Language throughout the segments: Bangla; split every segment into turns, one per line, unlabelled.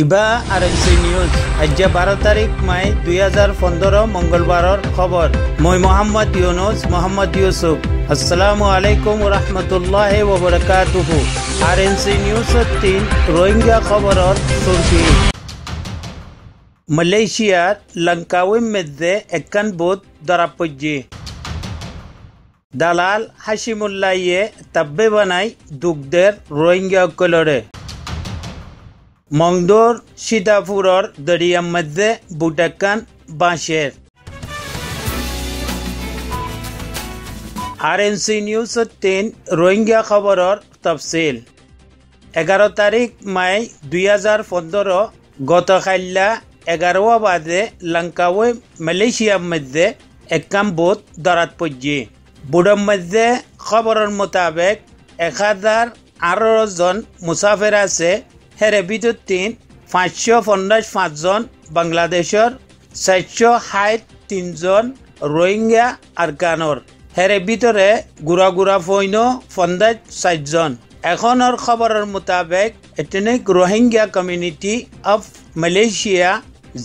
ইবা আরএনসি নিউজ আজ 12 তারিখ মাই 2015 মঙ্গলবারর খবর। মই মোহাম্মদ ইউসুফ। আসসালামু আলাইকুম ওয়া রাহমাতুল্লাহি ওয়া বারাকাতুহু। আরএনসি নিউজ 3 রোহিঙ্গা খবরর সুরকি। মালয়েশিয়ার লঙ্কাউই মধ্যে একখান বোট ধরা পড়ছে। দালাল হাশিমুল্লাহয়ে তাব্বে বানাই দুগ্ধের রোহিঙ্গা কলরে। মংদুর সীতাপুরর দরিয়ার মধ্যে বুটাকান বাঁশের। আরএনসি নিউজ 3 রোহিঙ্গা খবরর তফসিল। 11 তারিখ মাই 2015 গতকাল্লা 11 বাজে লঙ্কাউই মালয়েশিয়ার মধ্যে একখান বোট ধরাত পড়ছে। বোটের মধ্যে খবরের মোতাবেক 1018 জন মুসাফির আছে। হেরে ভিতর 555 জন বাংলাদেশের, 463 জন রোহিঙ্গা আরকানর। হেরে ভিতরে গুড়া ফৈন 54 জন। এখনের খবরের মোতাবেক ethnic Rohingya community of Malaysia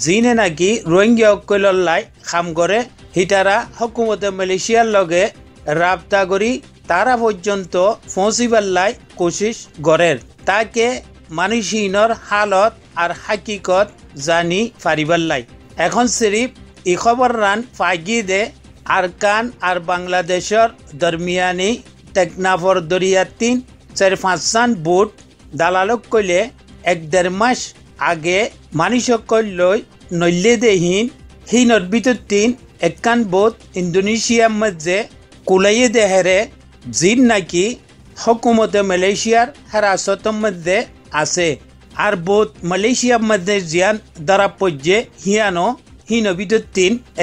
যিনে নাকি রোহিঙ্গা অকলল্লাই কাম করে হিতারা হকুমতে মালয়েশিয়ার লগে রাবতা করি তারা পর্যন্ত পৌঁছিবাল্লাই কোশিশ করেন তাকে মানুষিনর হালত আর হাকিকত জানি ফারিবাল্লাই। এখন সিরিফ ই খবর রান ফাগি দে আরকান আর বাংলাদেশের দরমিয়ানি টেকনাফর দরিয়া 4-5 বুট দালালক কইলে 1-1.5 মাস আগে মানুষক লই নল্লে দেহীন হিনর ভিতর একখান বোট ইন্দোনেশিয়ার মধ্যে কুলাইয়ে দেহেরে জিন নাকি হকুমতে মালয়েশিয়ার হেরাসতের মধ্যে আছে। আর বোট মালয়েশিয়ার মধ্যে জিয়ান দ্বারা পড়ছে হিন ভিতর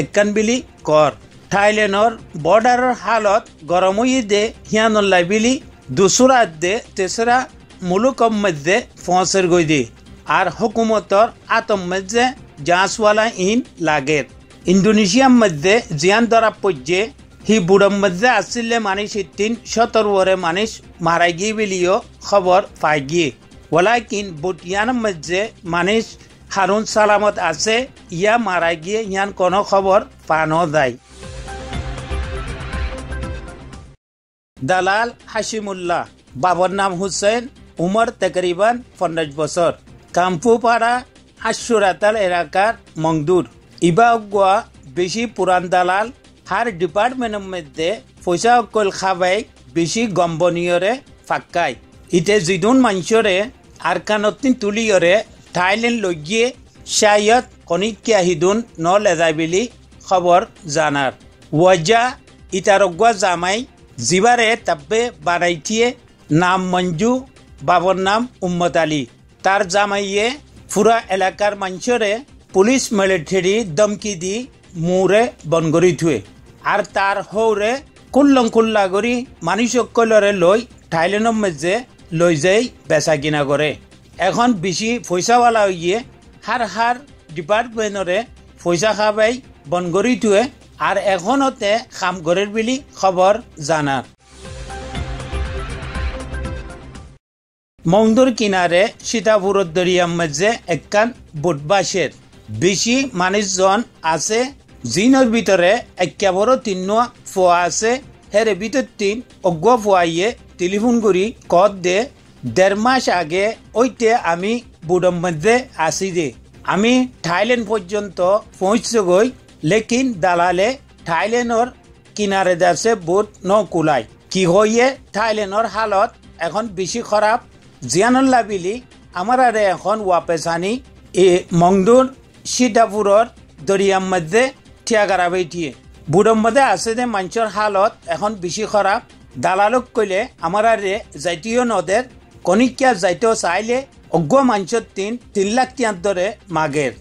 একখান বিলি কর। থাইল্যান্ডর বর্ডারের হালত গরম হয়ে দে হিয়ানল্লাই বিলি দুসরা দে তেসরা মুলুকর মধ্যে পৌঁছের গই দে। আর হুকুমতর আতম মধ্যে জাঁচওয়ালা ইন লাগের। ইন্দোনেশিয়ার মধ্যে জিয়ান দ্বারা পড়ছে হি বুড়োর মধ্যে আসলে মানুষ 17 মানুষ মারা গিয়ে বলিও খবর পাই গিয়ে। ওলাকিন বুটিয়ানের মধ্যে মানুষ হারুন সালামত আছে, ইয়া মারা গিয়ে ইয়ান কোনো খবর পানো যায়। দালাল হাশিমুল্লাহ, বাবার নাম হুসেন, উমর তকরিবান 15 বছর, কাম্পুপাড়া আশুরাতাল এলাকার মংদুর। ইবা বেশি পুরান দালাল হার ডিপার্টমেন্টের মধ্যে পয়সা অকল খাবাই বেশি গম্বনীয়রে ফাক্কাই। ইতে জিদুন মানুষরে আরকানতিন তুলিয়রে থাইল্যান্ড লগিয়ে শায়দ কনিকিয়া হিদুন ন লেজাই বিলি খবর জানার। ওয়াজা ইতারগুয়া জামাই জিবারে তাব্বে বানাইটিয়ে নাম মঞ্জু, বাবার নাম উম্মত আলী। তার জামাইয়ে পুরা এলাকার মানুষরে পুলিশ মিলিটারি দমকি দি মুরে বনগরি থুয়ে। আর তার হৌরে কুল্লা করি মানুষ কলরে লই থাইল্যান্ডের মধ্যে লই যাই বেচা কিনা করে। এখন বেশি পয়সাওয়ালা হইয়ে হার ডিপার্টমেন্টরে পয়সা খাবাই বনগরি থুয়ে। আর এখনতে খাম ঘরের বিলি খবর জানার। মংদুর কিনারে সীতাপুর দরিয়ার মধ্যে একখান বুটবাসের বেশি মানুষজন আছে। জিনের ভিতরে একেবারে 3 ফোয়া আছে। হেরে ভিতর 3 অজ্ঞ ফোয়াইয়ে টেলিফোন করি কত দে 1.5 মাস আগে ওইতে আমি বুড়োর মধ্যে আসি দে। আমি থাইল্যান্ড পর্যন্ত পৌঁছে গই, লেকিন দালালে থাইল্যান্ডর কিনারে দেশে বুট ন কুলাই। কি হইয়ে থাইল্যান্ডর হালত এখন বেশি খারাপ। জিয়ানুল্লাহ বিলি আমার আরে এখন ওয়াপেস আনি এ মংদুর সীতাপুরর দরিয়ার মধ্যে ঠিয়াগারা বেটিয়ে। বুড়োর মধ্যে আছে যে মানুষের হালত এখন বেশি খারাপ। দালালক কইলে আমার আরে জাতীয় নদের কনিকিয়া যাইতেও চাইলে অজ্ঞ মানুষের 3 লাখ টিয়ার দরে মাগের।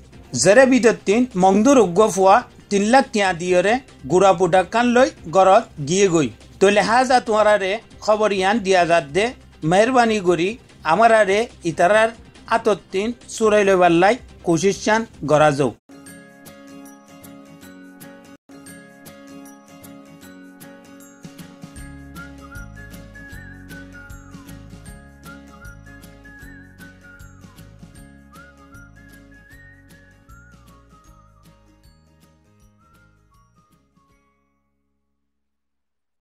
জেরে ভিতর মংদুর অজ্ঞ ফুয়া 3 লাখ টিয়া দিয়রে গুড়া বুটাকান লই গড়ত গিয়ে গই। তো লেহাজা তোমার আরে খবর ইয়ান দিয়া যাত দে মেহরবানি করি আমার আরে ইতারার আতর চুরাই লইবার লাই কোশিশ চান গড়া যাও।